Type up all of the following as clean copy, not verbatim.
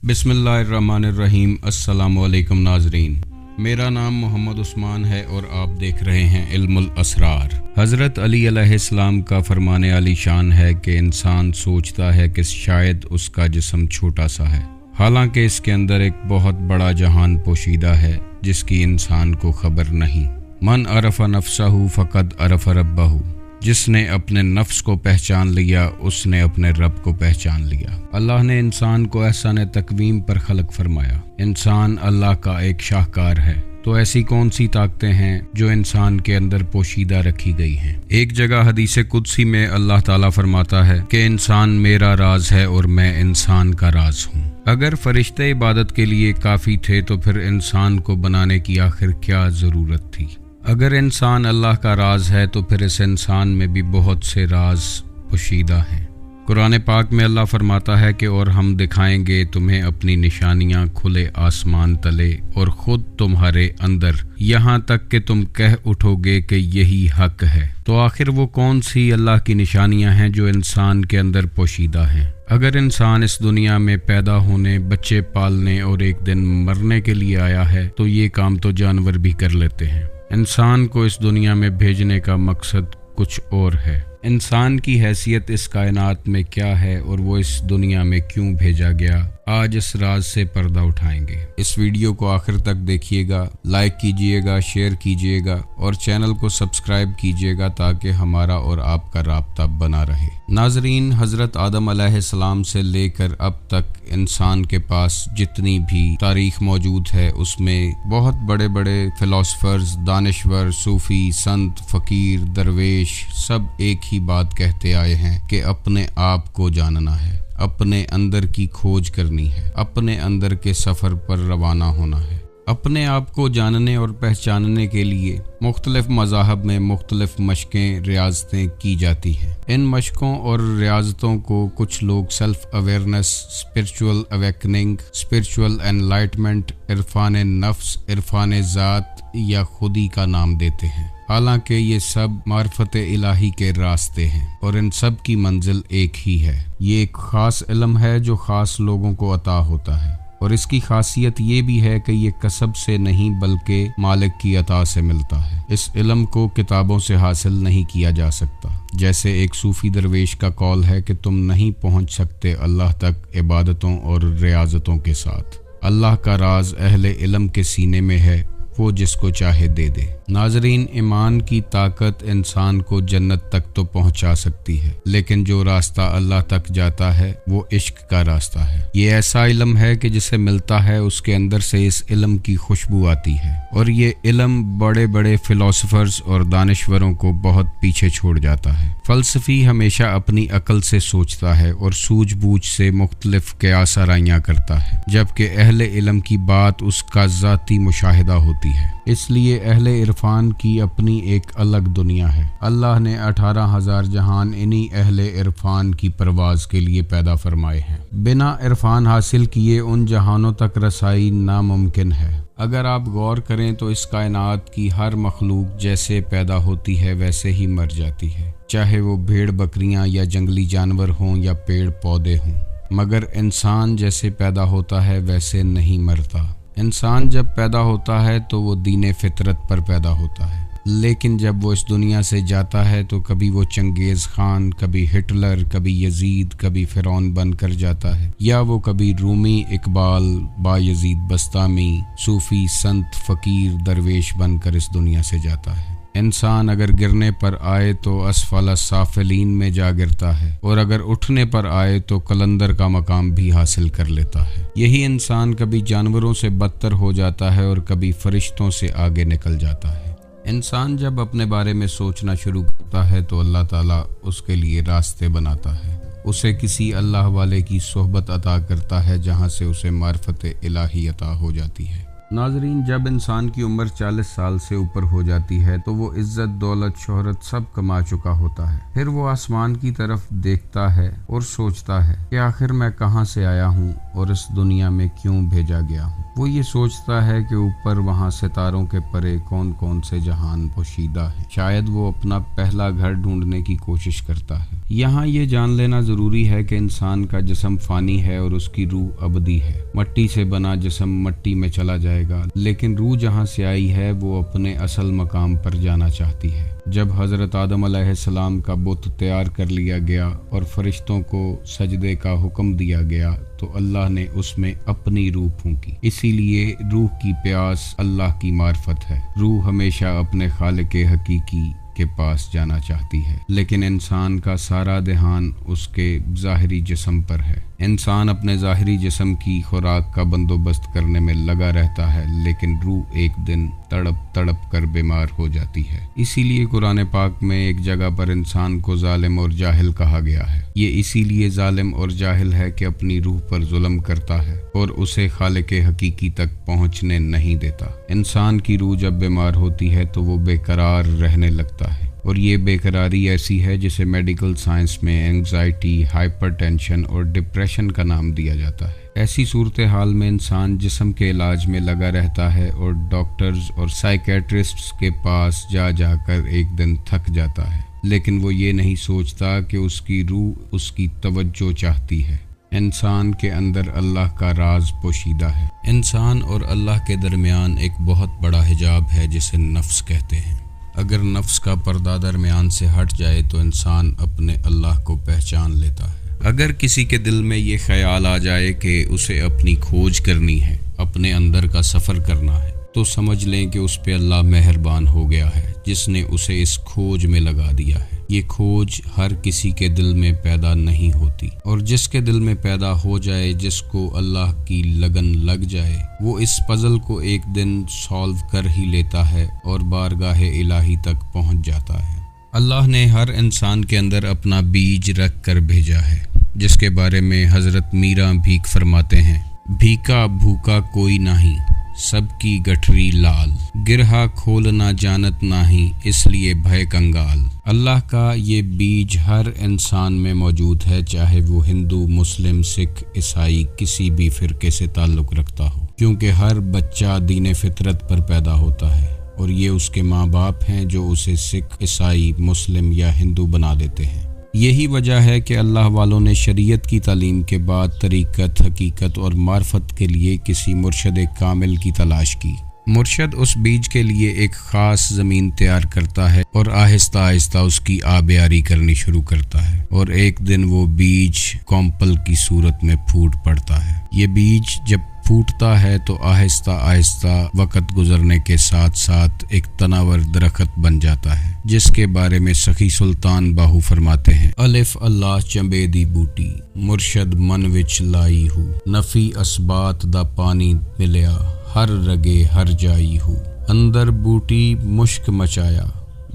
बिस्मिल्लाहिर्रहमानिर्रहीम। अस्सलामु अलैकुम नाजरीन, मेरा नाम मोहम्मद उस्मान है और आप देख रहे हैं इल्मुल असरार। हज़रत अली अलैहिस्सलाम का फरमाने आली शान है कि इंसान सोचता है कि शायद उसका जिस्म छोटा सा है, हालांकि इसके अंदर एक बहुत बड़ा जहान पोशीदा है जिसकी इंसान को खबर नहीं। मन अरफ़ नफ्सहू फ़क़द अरफ़ रब्बहू, जिसने अपने नफ्स को पहचान लिया उसने अपने रब को पहचान लिया। अल्लाह ने इंसान को एहसान तकवीम पर खलक फरमाया। इंसान अल्लाह का एक शाहकार है, तो ऐसी कौन सी ताकतें हैं जो इंसान के अंदर पोशीदा रखी गई हैं। एक जगह हदीस कुदसी में अल्लाह ताला फरमाता है कि इंसान मेरा राज है और मैं इंसान का राज हूँ। अगर फरिश्ते इबादत के लिए काफ़ी थे तो फिर इंसान को बनाने की आखिर क्या ज़रूरत थी। अगर इंसान अल्लाह का राज है तो फिर इस इंसान में भी बहुत से राज पोशीदा हैं। कुरान पाक में अल्लाह फरमाता है कि और हम दिखाएंगे तुम्हें अपनी निशानियां खुले आसमान तले और खुद तुम्हारे अंदर, यहाँ तक कि तुम कह उठोगे कि यही हक है। तो आखिर वो कौन सी अल्लाह की निशानियां हैं जो इंसान के अंदर पोशीदा हैं। अगर इंसान इस दुनिया में पैदा होने, बच्चे पालने और एक दिन मरने के लिए आया है तो ये काम तो जानवर भी कर लेते हैं। इंसान को इस दुनिया में भेजने का मकसद कुछ और है। इंसान की हैसियत इस कायनात में क्या है और वो इस दुनिया में क्यों भेजा गया, आज इस राज से पर्दा उठाएंगे। इस वीडियो को आखिर तक देखिएगा, लाइक कीजिएगा, शेयर कीजिएगा और चैनल को सब्सक्राइब कीजिएगा ताकि हमारा और आपका राब्ता बना रहे। नाजरीन, हज़रत आदम अलैहिस्सलाम से लेकर अब तक इंसान के पास जितनी भी तारीख मौजूद है उसमें बहुत बड़े बड़े फिलोसफर्स, दानिश्वर, सूफ़ी, संत, फ़कीर, दरवेश सब एक ही बात कहते आए हैं कि अपने आप को जानना है, अपने अंदर की खोज करनी है, अपने अंदर के सफ़र पर रवाना होना है। अपने आप को जानने और पहचानने के लिए मुख्तलिफ मज़ाहब में मुख्तलिफ मशक़ें, रियाज़तें की जाती हैं। इन मशक़ों और रियाज़तों को कुछ लोग self awareness, spiritual awakening, spiritual enlightenment, Irfan नफ्स, इरफान ज़ात या खुदी का नाम देते हैं। हालांकि ये सब मार्फत इलाही के रास्ते हैं और इन सब की मंजिल एक ही है। ये एक ख़ास इल्म है जो ख़ास लोगों को अता होता है और इसकी खासियत ये भी है कि ये कसब से नहीं बल्कि मालिक की अता से मिलता है। इस इल्म को किताबों से हासिल नहीं किया जा सकता। जैसे एक सूफ़ी दरवेश का कौल है कि तुम नहीं पहुँच सकते अल्लाह तक इबादतों और रियाज़तों के साथ। अल्लाह का राज अहले इल्म के सीने में है, वो जिसको चाहे दे दे। नाजरीन, ईमान की ताकत इंसान को जन्नत तक तो पहुंचा सकती है, लेकिन जो रास्ता अल्लाह तक जाता है वो इश्क का रास्ता है। ये ऐसा इल्म है कि जिसे मिलता है उसके अंदर से इस इल्म की खुशबू आती है और ये इल्म बड़े बड़े फिलोसफर्स और दानिश्वरों को बहुत पीछे छोड़ जाता है। फ़लसफ़ी हमेशा अपनी अक्ल से सोचता है और सूझबूझ से मुख्तलिफ क़यास आराइयाँ करता है, जबकि अहले इल्म की बात उसका ज़ाती मुशाहिदा होती है। इसलिए अहले इरफान की अपनी एक अलग दुनिया है। अल्लाह ने 18,000 जहान इन्हीं अहले इरफान की परवाज के लिए पैदा फरमाए हैं। बिना इरफान हासिल किए उन जहानों तक रसाई नामुमकिन है। अगर आप गौर करें तो इस कायनात की हर मखलूक जैसे पैदा होती है वैसे ही मर जाती है, चाहे वो भेड़ बकरियां या जंगली जानवर हों या पेड़ पौधे हों, मगर इंसान जैसे पैदा होता है वैसे नहीं मरता। इंसान जब पैदा होता है तो वो दीने फितरत पर पैदा होता है, लेकिन जब वो इस दुनिया से जाता है तो कभी वो चंगेज़ खान, कभी हिटलर, कभी यजीद, कभी फ़िरौन बन कर जाता है, या वो कभी रूमी, इकबाल, बायजीद बस्तामी, सूफ़ी, संत, फ़कीर, दरवेश बनकर इस दुनिया से जाता है। इंसान अगर गिरने पर आए तो असफल साफिलीन में जा गिरता है और अगर उठने पर आए तो कलंदर का मकाम भी हासिल कर लेता है। यही इंसान कभी जानवरों से बदतर हो जाता है और कभी फरिश्तों से आगे निकल जाता है। इंसान जब अपने बारे में सोचना शुरू करता है तो अल्लाह ताला उसके लिए रास्ते बनाता है, उसे किसी अल्लाह वाले की सोहबत अता करता है जहाँ से उसे मार्फत इलाही अता हो जाती है। नाजरीन, जब इंसान की उम्र 40 साल से ऊपर हो जाती है तो वो इज्जत, दौलत, शोहरत सब कमा चुका होता है। फिर वो आसमान की तरफ देखता है और सोचता है कि आखिर मैं कहाँ से आया हूँ और इस दुनिया में क्यों भेजा गया हूँ। وہ یہ سوچتا ہے کہ اوپر وہاں ستاروں کے پرے کون کون سے جہان پوشیدہ ہیں۔ شاید وہ اپنا پہلا گھر ڈھونڈنے کی کوشش کرتا ہے۔ یہاں یہ جان لینا ضروری ہے کہ انسان کا جسم فانی ہے اور اس کی روح ابدی ہے۔ مٹی سے بنا جسم مٹی میں چلا جائے گا، لیکن روح جہاں سے آئی ہے وہ اپنے اصل مقام پر جانا چاہتی ہے۔ جب حضرت آدم علیہ السلام کا بت تیار کر لیا گیا اور فرشتوں کو سجدے کا حکم دیا گیا تو اللہ نے اس میں اپنی روح پھونکی۔ اسی لیے روح کی پیاس اللہ کی معرفت ہے۔ روح ہمیشہ اپنے خالق حقیقی کے پاس جانا چاہتی ہے، لیکن انسان کا سارا دھیان اس کے ظاہری جسم پر ہے۔ انسان اپنے ظاہری جسم کی خوراک کا بندوبست کرنے میں لگا رہتا ہے، لیکن روح ایک دن تڑپ تڑپ کر بیمار ہو جاتی ہے۔ اسی لیے قرآن پاک میں ایک جگہ پر انسان کو ظالم اور جاہل کہا گیا ہے۔ یہ اسی لیے ظالم اور جاہل ہے کہ اپنی روح پر ظلم کرتا ہے اور اسے خالق حقیقی تک پہنچنے نہیں دیتا۔ انسان کی روح جب بیمار ہوتی ہے تو وہ بے قرار رہنے لگتا ہے، اور یہ بے قراری ایسی ہے جسے میڈیکل سائنس میں اینگزائٹی، ہائپر ٹینشن اور ڈپریشن کا نام دیا جاتا ہے۔ ایسی صورتحال میں انسان جسم کے علاج میں لگا رہتا ہے اور ڈاکٹرز اور سائیکیٹرسٹس کے پاس جا جا کر ایک دن تھک جاتا ہے، لیکن وہ یہ نہیں سوچتا کہ اس کی روح اس کی توجہ چاہتی ہے۔ انسان کے اندر اللہ کا راز پوشیدہ ہے۔ انسان اور اللہ کے درمیان ایک بہت بڑا حجاب ہے جسے نفس کہتے ہیں۔ اگر نفس کا پردہ درمیان سے ہٹ جائے تو انسان اپنے اللہ کو پہچان لیتا ہے۔ اگر کسی کے دل میں یہ خیال آ جائے کہ اسے اپنی کھوج کرنی ہے، اپنے اندر کا سفر کرنا ہے، تو سمجھ لیں کہ اس پہ اللہ مہربان ہو گیا ہے جس نے اسے اس کھوج میں لگا دیا ہے۔ یہ کھوج ہر کسی کے دل میں پیدا نہیں ہوتی، اور جس کے دل میں پیدا ہو جائے، جس کو اللہ کی لگن لگ جائے، وہ اس پزل کو ایک دن سالو کر ہی لیتا ہے اور بارگاہ الہی تک پہنچ جاتا ہے۔ اللہ نے ہر انسان کے اندر اپنا بیج رکھ کر بھیجا ہے، جس کے بارے میں حضرت میراں بھیک فرماتے ہیں: بھیکا بھوکا کوئی نہیں، سب کی گٹھری لال، گرہا کھول نہ جانت نہیں، اس لیے بھے کنگال۔ اللہ کا یہ بیج ہر انسان میں موجود ہے، چاہے وہ ہندو، مسلم، سکھ، عیسائی، کسی بھی فرقے سے تعلق رکھتا ہو، کیونکہ ہر بچہ دین فطرت پر پیدا ہوتا ہے، اور یہ اس کے ماں باپ ہیں جو اسے سکھ، عیسائی، مسلم یا ہندو بنا دیتے ہیں۔ یہی وجہ ہے کہ اللہ والوں نے شریعت کی تعلیم کے بعد طریقت، حقیقت اور معرفت کے لیے کسی مرشد کامل کی تلاش کی۔ مرشد اس بیج کے لیے ایک خاص زمین تیار کرتا ہے اور آہستہ آہستہ اس کی آبیاری کرنی شروع کرتا ہے، اور ایک دن وہ بیج کومپل کی صورت میں پھوٹ پڑتا ہے۔ یہ بیج جب پھوٹتا ہے تو آہستہ آہستہ وقت گزرنے کے ساتھ ساتھ ایک تناور درخت بن جاتا ہے، جس کے بارے میں سخی سلطان باہو فرماتے ہیں: الف اللہ چمبے دی بوٹی، مرشد من وچ لائی ہو، نفی اسبات دا پانی ملیا، ہر رگے ہر جائی ہو، اندر بوٹی مشک مچایا،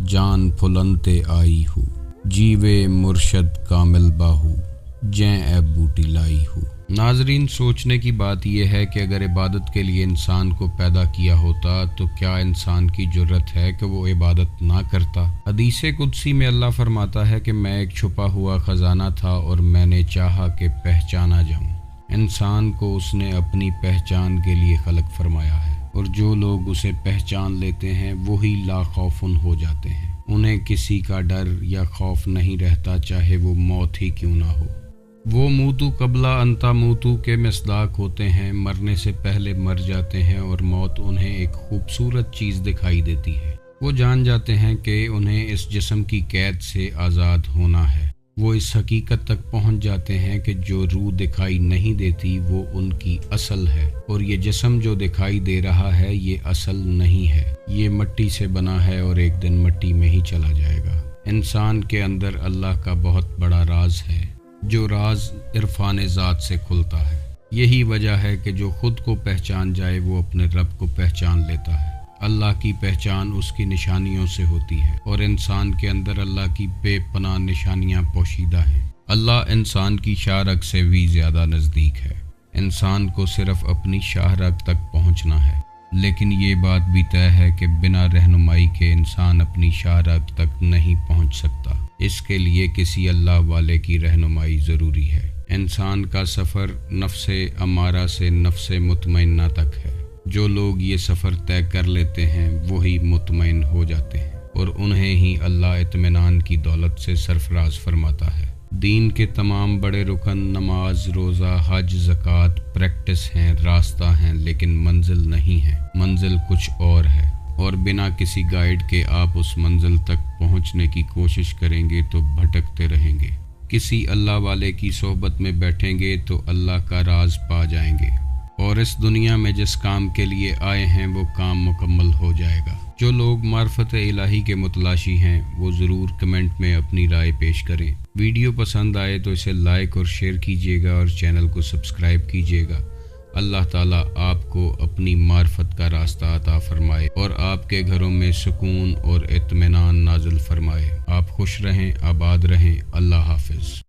جان پھلنتے آئی ہو، جیوے مرشد کامل باہو، جیں اے بوٹی لائی ہو۔ ناظرین، سوچنے کی بات یہ ہے کہ اگر عبادت کے لیے انسان کو پیدا کیا ہوتا تو کیا انسان کی جرت ہے کہ وہ عبادت نہ کرتا؟ حدیث قدسی میں اللہ فرماتا ہے کہ میں ایک چھپا ہوا خزانہ تھا اور میں نے چاہا کہ پہچانا جاؤں۔ انسان کو اس نے اپنی پہچان کے لیے خلق فرمایا ہے، اور جو لوگ اسے پہچان لیتے ہیں وہی لا خوفن ہو جاتے ہیں۔ انہیں کسی کا ڈر یا خوف نہیں رہتا، چاہے وہ موت ہی کیوں نہ ہو۔ وہ موتو قبلہ انتا موتو کے مصداق ہوتے ہیں، مرنے سے پہلے مر جاتے ہیں، اور موت انہیں ایک خوبصورت چیز دکھائی دیتی ہے۔ وہ جان جاتے ہیں کہ انہیں اس جسم کی قید سے آزاد ہونا ہے۔ وہ اس حقیقت تک پہنچ جاتے ہیں کہ جو روح دکھائی نہیں دیتی وہ ان کی اصل ہے، اور یہ جسم جو دکھائی دے رہا ہے یہ اصل نہیں ہے، یہ مٹی سے بنا ہے اور ایک دن مٹی میں ہی چلا جائے گا۔ انسان کے اندر اللہ کا بہت بڑا راز ہے، جو راز عرفان ذات سے کھلتا ہے۔ یہی وجہ ہے کہ جو خود کو پہچان جائے وہ اپنے رب کو پہچان لیتا ہے۔ اللہ کی پہچان اس کی نشانیوں سے ہوتی ہے، اور انسان کے اندر اللہ کی بے پناہ نشانیاں پوشیدہ ہیں۔ اللہ انسان کی شاہ رگ سے بھی زیادہ نزدیک ہے۔ انسان کو صرف اپنی شاہ رگ تک پہنچنا ہے، لیکن یہ بات بھی طے ہے کہ بنا رہنمائی کے انسان اپنی شاہ رگ تک نہیں پہنچ سکتا۔ اس کے لیے کسی اللہ والے کی رہنمائی ضروری ہے۔ انسان کا سفر نفس امارہ سے نفس مطمئنہ تک ہے۔ जो लोग ये सफ़र तय कर लेते हैं वही मुतमईन हो जाते हैं और उन्हें ही अल्लाह इत्मीनान की दौलत से सरफराज फरमाता है। दीन के तमाम बड़े रुकन नमाज, रोज़ा, हज, ज़कात प्रैक्टिस हैं, रास्ता हैं, लेकिन मंजिल नहीं है। मंजिल कुछ और है और बिना किसी गाइड के आप उस मंजिल तक पहुंचने की कोशिश करेंगे तो भटकते रहेंगे। किसी अल्लाह वाले की सोहबत में बैठेंगे तो अल्लाह का राज पा जाएंगे और इस दुनिया में जिस काम के लिए आए हैं वो काम मुकम्मल हो जाएगा। जो लोग मार्फत इलाही के मुतलाशी हैं वो ज़रूर कमेंट में अपनी राय पेश करें। वीडियो पसंद आए तो इसे लाइक और शेयर कीजिएगा और चैनल को सब्सक्राइब कीजिएगा। अल्लाह ताला आपको अपनी मार्फत का रास्ता अता फरमाए और आपके घरों में सुकून और इत्मीनान नाज़िल फरमाए। आप खुश रहें, आबाद रहें। अल्लाह हाफिज़।